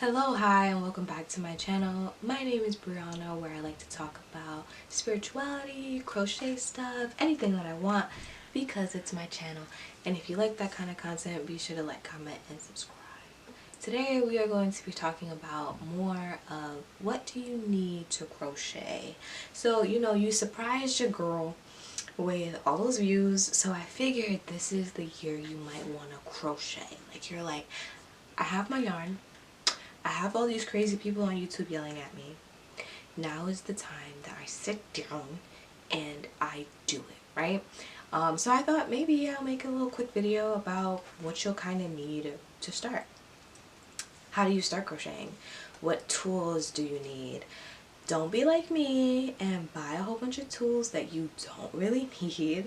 Hello, hi, and welcome back to my channel. My name is Brianna, where I like to talk about spirituality, crochet stuff, anything that I want, because it's my channel. And if you like that kind of content, be sure to like, comment, and subscribe. Today we are going to be talking about more of what do you need to crochet. So, you surprised your girl with all those views, so I figured this is the year you might want to crochet. Like, you're like, I have my yarn, I have all these crazy people on YouTube yelling at me. Now is the time that I sit down and I do it, right? So I thought maybe I'll make a little quick video about what you'll kind of need to start. How do you start crocheting? What tools do you need? Don't be like me and buy a whole bunch of tools that you don't really need.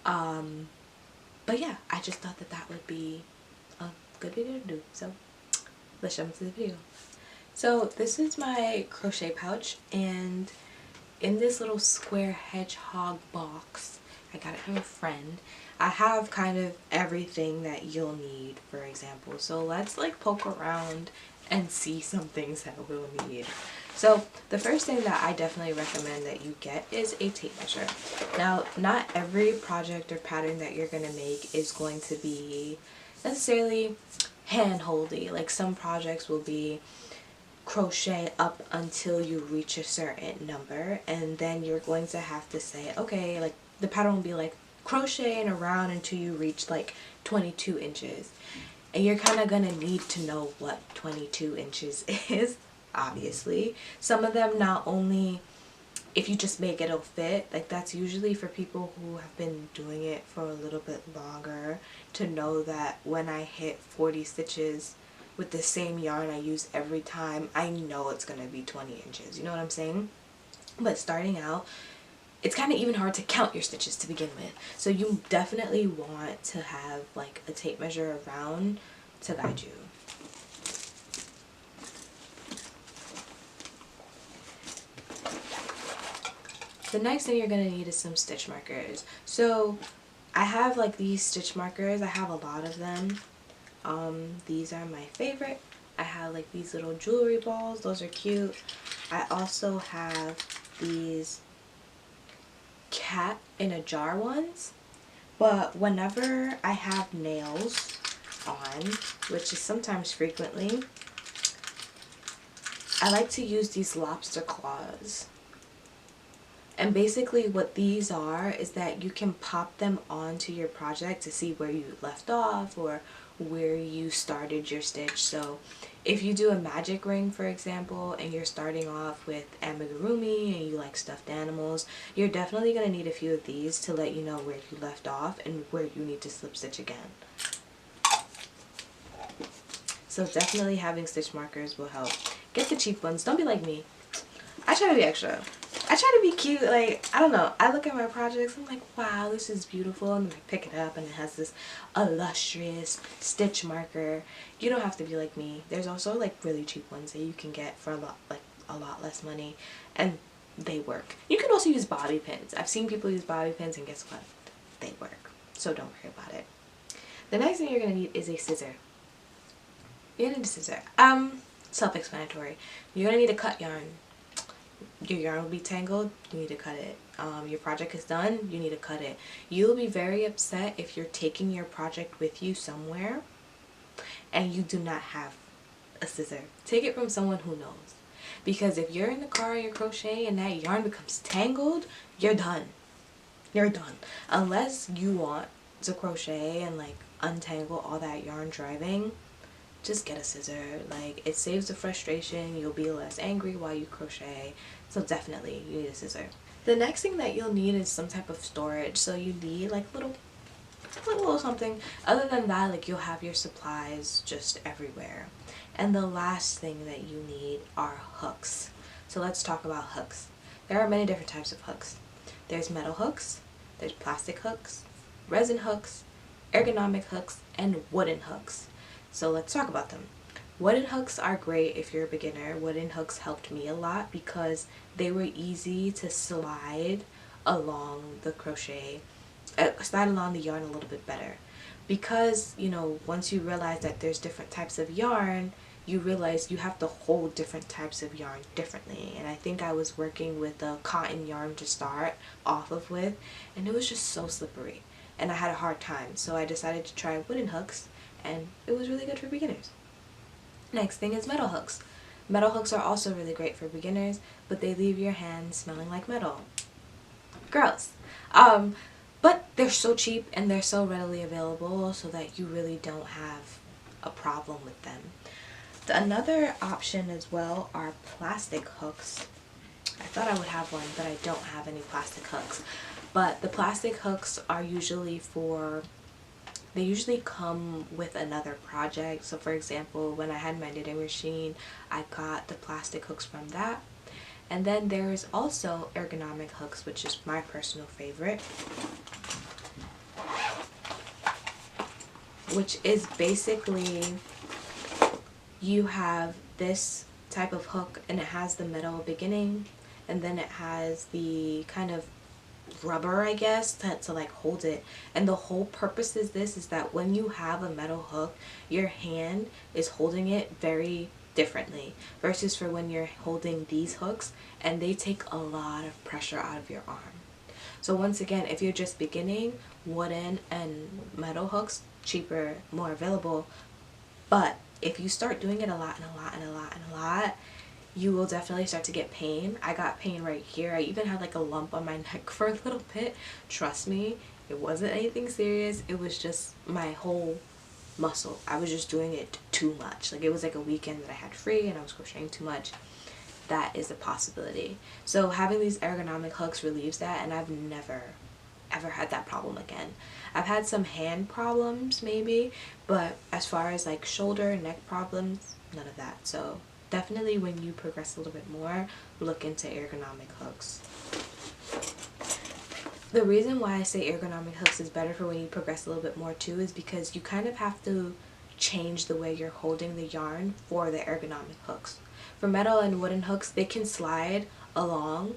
But yeah, I just thought that would be a good video to do. So let's jump into the video. So this is my crochet pouch, and in this little square hedgehog box, I got it from a friend, I have kind of everything that you'll need, for example. So let's like poke around and see some things that we'll need. So the first thing that I definitely recommend that you get is a tape measure. Now, not every project or pattern that you're going to make is going to be necessarily hand-holdy. Like, some projects will be crochet up until you reach a certain number, and then you're going to have to say, okay, like the pattern will be like crocheting around until you reach like 22 inches, and you're kind of gonna need to know what 22 inches is. Obviously, some of them, not only if you just make it'll fit, like that's usually for people who have been doing it for a little bit longer, to know that when I hit 40 stitches with the same yarn I use every time, I know it's gonna be 20 inches. You know what I'm saying? But starting out, it's kind of even hard to count your stitches to begin with. So you definitely want to have like a tape measure around to guide you. The next thing you're going to need is some stitch markers. So I have like these stitch markers. I have a lot of them. These are my favorite. I have like these little jewelry balls. Those are cute. I also have these cat in a jar ones. But whenever I have nails on, which is sometimes frequently, I like to use these lobster claws. And basically what these are is that you can pop them onto your project to see where you left off or where you started your stitch. So if you do a magic ring, for example, and you're starting off with amigurumi and you like stuffed animals, you're definitely going to need a few of these to let you know where you left off and where you need to slip stitch again. So definitely having stitch markers will help. Get the cheap ones. Don't be like me. I try to be extra. I try to be cute. Like, I don't know, I look at my projects, I'm like, wow, this is beautiful, and then I pick it up and it has this illustrious stitch marker. You don't have to be like me. There's also like really cheap ones that you can get for a lot less money, and they work. You can also use bobby pins. I've seen people use bobby pins, and guess what? They work. So don't worry about it. The next thing you're going to need is a scissor. You're going to need a scissor. Self-explanatory. You're going to need a cut yarn. Your yarn will be tangled, you need to cut it. Your project is done, you need to cut it. You'll be very upset if you're taking your project with you somewhere and you do not have a scissor. Take it from someone who knows. Because if you're in the car and you're crocheting and that yarn becomes tangled, you're done. You're done. Unless you want to crochet and like untangle all that yarn driving, just get a scissor. Like, it saves the frustration, you'll be less angry while you crochet. So definitely you need a scissor. The next thing that you'll need is some type of storage. So you need like little something. Other than that, like, you'll have your supplies just everywhere. And the last thing that you need are hooks. So let's talk about hooks. There are many different types of hooks. There's metal hooks, there's plastic hooks, resin hooks, ergonomic hooks, and wooden hooks. So let's talk about them. Wooden hooks are great if you're a beginner. Wooden hooks helped me a lot because they were easy to slide along the crochet, slide along the yarn a little bit better. Because, you know, once you realize that there's different types of yarn, you realize you have to hold different types of yarn differently. And I think I was working with a cotton yarn to start off of with, and it was just so slippery and I had a hard time, so I decided to try wooden hooks, and it was really good for beginners. Next thing is metal hooks. Metal hooks are also really great for beginners, but they leave your hands smelling like metal. Gross. But they're so cheap and they're so readily available so that you really don't have a problem with them. Another option as well are plastic hooks. I thought I would have one, but I don't have any plastic hooks. But the plastic hooks are usually they usually come with another project. So for example, when I had my knitting machine, I got the plastic hooks from that. And then there's also ergonomic hooks, which is my personal favorite, which is basically you have this type of hook and it has the metal beginning, and then it has the kind of rubber, I guess, to like hold it. And the whole purpose is that when you have a metal hook, your hand is holding it very differently versus for when you're holding these hooks, and they take a lot of pressure out of your arm. So once again, if you're just beginning, wooden and metal hooks, cheaper, more available. But if you start doing it a lot and a lot and a lot and a lot, you will definitely start to get pain. I got pain right here. I even had like a lump on my neck for a little bit. Trust me, it wasn't anything serious. It was just my whole muscle. I was just doing it too much. Like, it was like a weekend that I had free and I was crocheting too much. That is a possibility. So having these ergonomic hooks relieves that, and I've never ever had that problem again. I've had some hand problems maybe, but as far as like shoulder, neck problems, none of that. So definitely when you progress a little bit more, look into ergonomic hooks. The reason why I say ergonomic hooks is better for when you progress a little bit more too is because you kind of have to change the way you're holding the yarn for the ergonomic hooks. For metal and wooden hooks, they can slide along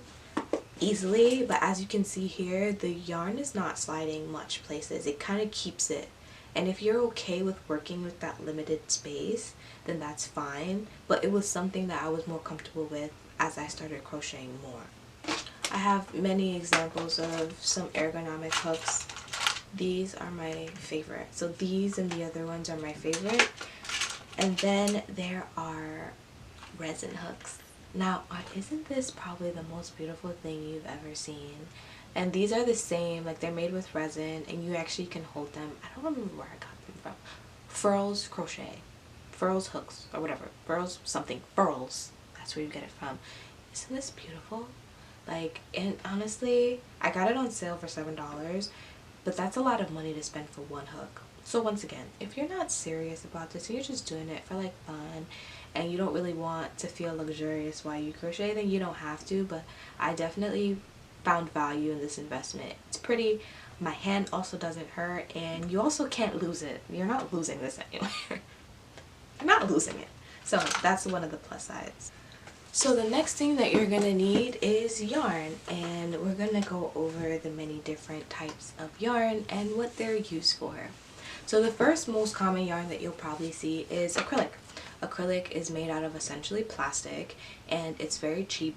easily, but as you can see here, the yarn is not sliding much places. It kind of keeps it. And if you're okay with working with that limited space, then that's fine. But it was something that I was more comfortable with as I started crocheting more. I have many examples of some ergonomic hooks. These are my favorite. So these and the other ones are my favorite. And then there are resin hooks. Now, isn't this probably the most beautiful thing you've ever seen? And these are the same, like they're made with resin and you actually can hold them. I don't remember where I got them from. Furls Crochet. Furls Hooks or whatever. Furls something. Furls. That's where you get it from. Isn't this beautiful? Like, and honestly, I got it on sale for $7, but that's a lot of money to spend for one hook. So once again, if you're not serious about this, you're just doing it for like fun, and you don't really want to feel luxurious while you crochet, then you don't have to. But I definitely found value in this investment. It's pretty, my hand also doesn't hurt, and you also can't lose it. You're not losing this anywhere. You're not losing it. So that's one of the plus sides. So the next thing that you're gonna need is yarn, and we're gonna go over the many different types of yarn and what they're used for. So the first most common yarn that you'll probably see is acrylic. Acrylic is made out of essentially plastic, and it's very cheap,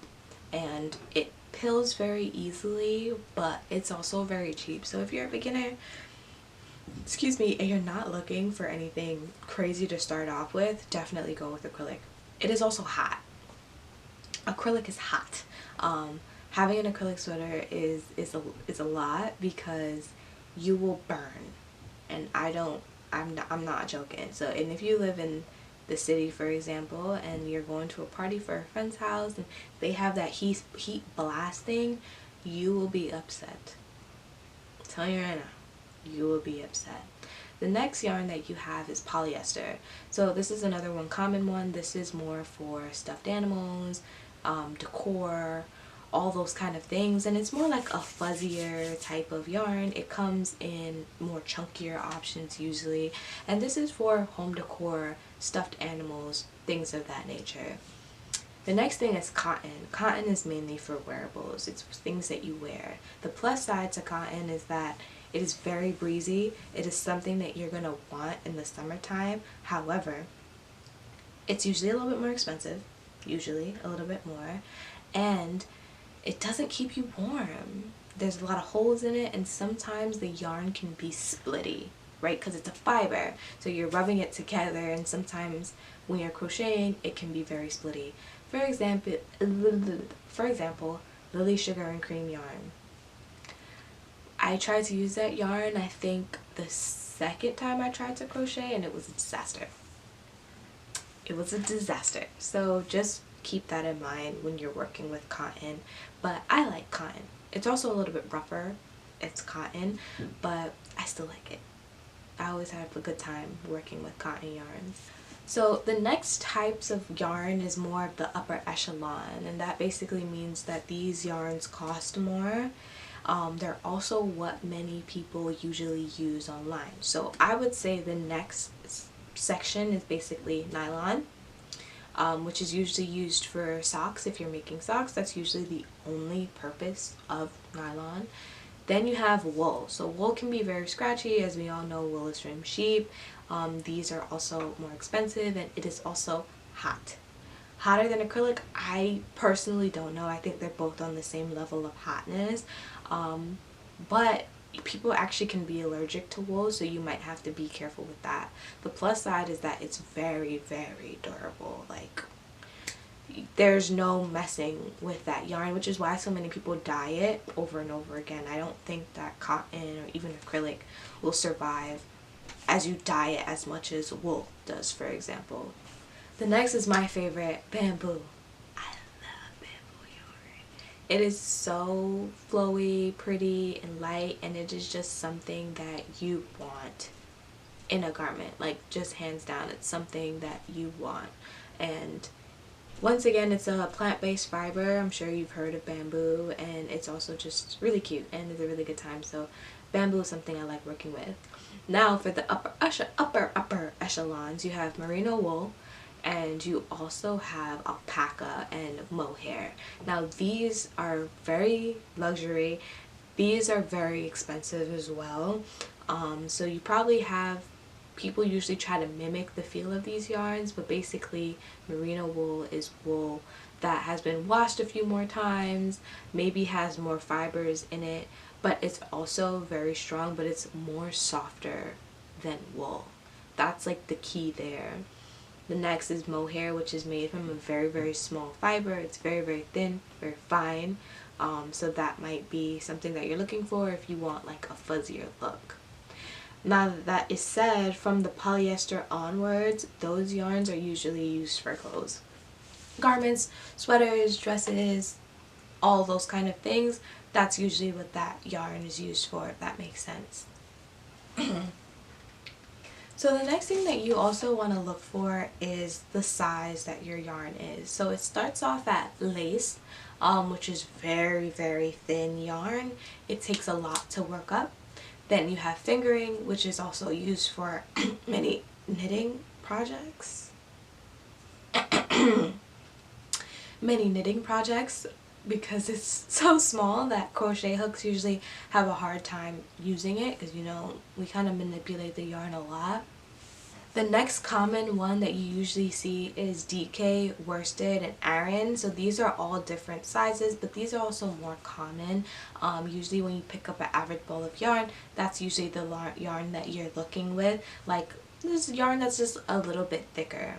and it pills very easily, but it's also very cheap. So if you're a beginner, excuse me, and you're not looking for anything crazy to start off with, definitely go with acrylic. It is also hot. Acrylic is hot. Having an acrylic sweater is a lot because you will burn, and I'm not joking. So, and if you live in the city, for example, and you're going to a party for a friend's house and they have that heat blasting, you will be upset. I'm telling you right now, you will be upset. The next yarn that you have is polyester. So this is another common one. This is more for stuffed animals, decor, all those kind of things, and it's more like a fuzzier type of yarn. It comes in more chunkier options usually, and this is for home decor, stuffed animals, things of that nature. The next thing is cotton. Cotton is mainly for wearables. It's things that you wear. The plus side to cotton is that it is very breezy. It is something that you're gonna want in the summertime. However, It's usually a little bit more expensive, usually a little bit more, and it doesn't keep you warm. There's a lot of holes in it, and sometimes the yarn can be splitty, right? Because it's a fiber, so you're rubbing it together, and sometimes when you're crocheting, it can be very splitty. For example, Lily Sugar and Cream yarn. I tried to use that yarn, I think the second time I tried to crochet, and it was a disaster. It was a disaster. So just keep that in mind when you're working with cotton. But I like cotton. It's also a little bit rougher. It's cotton, but I still like it. I always have a good time working with cotton yarns. So the next types of yarn is more of the upper echelon, and that basically means that these yarns cost more. They're also what many people usually use online. So I would say the next section is basically nylon, which is usually used for socks. If you're making socks, that's usually the only purpose of nylon. Then you have wool. So wool can be very scratchy. As we all know, wool is from sheep. These are also more expensive, and it is also hot. Hotter than acrylic? I personally don't know. I think they're both on the same level of hotness. But people actually can be allergic to wool, so you might have to be careful with that. The plus side is that it's very, very durable. Like, there's no messing with that yarn, which is why so many people dye it over and over again. I don't think that cotton or even acrylic will survive as you dye it as much as wool does, for example. The next is my favorite, bamboo. I love bamboo yarn. It is so flowy, pretty, and light, and it is just something that you want in a garment. Like, just hands down, it's something that you want. And once again, it's a plant-based fiber. I'm sure you've heard of bamboo, and it's also just really cute and it's a really good time. So bamboo is something I like working with. Now for the upper echelons, you have merino wool, and you also have alpaca and mohair. Now these are very luxury. These are very expensive as well. So you probably have people usually try to mimic the feel of these yarns, but basically merino wool is wool that has been washed a few more times, maybe has more fibers in it, but it's also very strong, but it's more softer than wool. That's like the key there. The next is mohair, which is made from a very, very small fiber. It's very, very thin, very fine. So that might be something that you're looking for if you want like a fuzzier look. Now that that is said, from the polyester onwards, those yarns are usually used for clothes. Garments, sweaters, dresses, all those kind of things. That's usually what that yarn is used for, if that makes sense. So the next thing that you also want to look for is the size that your yarn is. So it starts off at lace, which is very, very thin yarn. It takes a lot to work up. Then you have fingering, which is also used for many knitting projects. Many knitting projects, because it's so small that crochet hooks usually have a hard time using it, because, you know, we kind of manipulate the yarn a lot. The next common one that you usually see is DK, worsted, and Aran. So these are all different sizes, but these are also more common. Usually when you pick up an average ball of yarn, that's usually the yarn that you're looking with. Like, this yarn that's just a little bit thicker.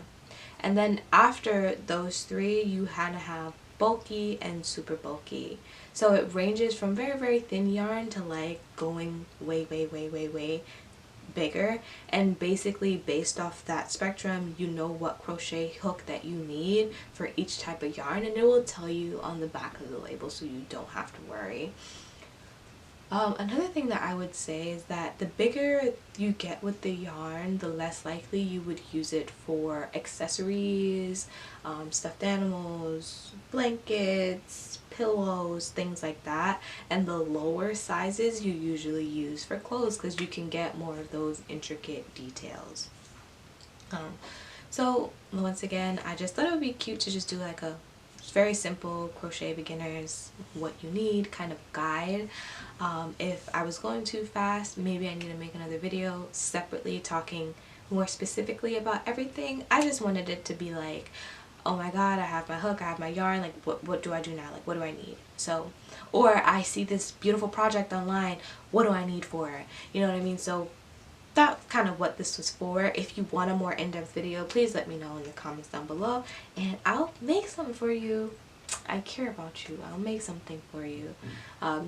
And then after those three, you kind of have bulky and super bulky. So it ranges from very, very thin yarn to like going way, way, way, way, way bigger, and basically based off that spectrum, you know what crochet hook that you need for each type of yarn, and it will tell you on the back of the label, so you don't have to worry. Another thing that I would say is that the bigger you get with the yarn, the less likely you would use it for accessories, stuffed animals, blankets, pillows, things like that. And the lower sizes you usually use for clothes, because you can get more of those intricate details. So once again, I just thought it would be cute to just do like a very simple crochet beginners what you need kind of guide. If I was going too fast, maybe I need to make another video separately talking more specifically about everything. I just wanted it to be like, oh my god, I have my hook, I have my yarn, like what do I do now, like what do I need? So, or I see this beautiful project online, what do I need for it? You know what I mean? So that's kind of what this was for. If you want a more in-depth video, please let me know in the comments down below and I'll make something for you. I care about you. I'll make something for you.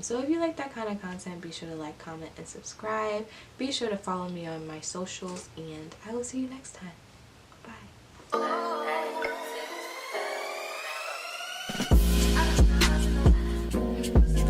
So if you like that kind of content, be sure to like, comment, and subscribe. Be sure to follow me on my socials, and I will see you next time.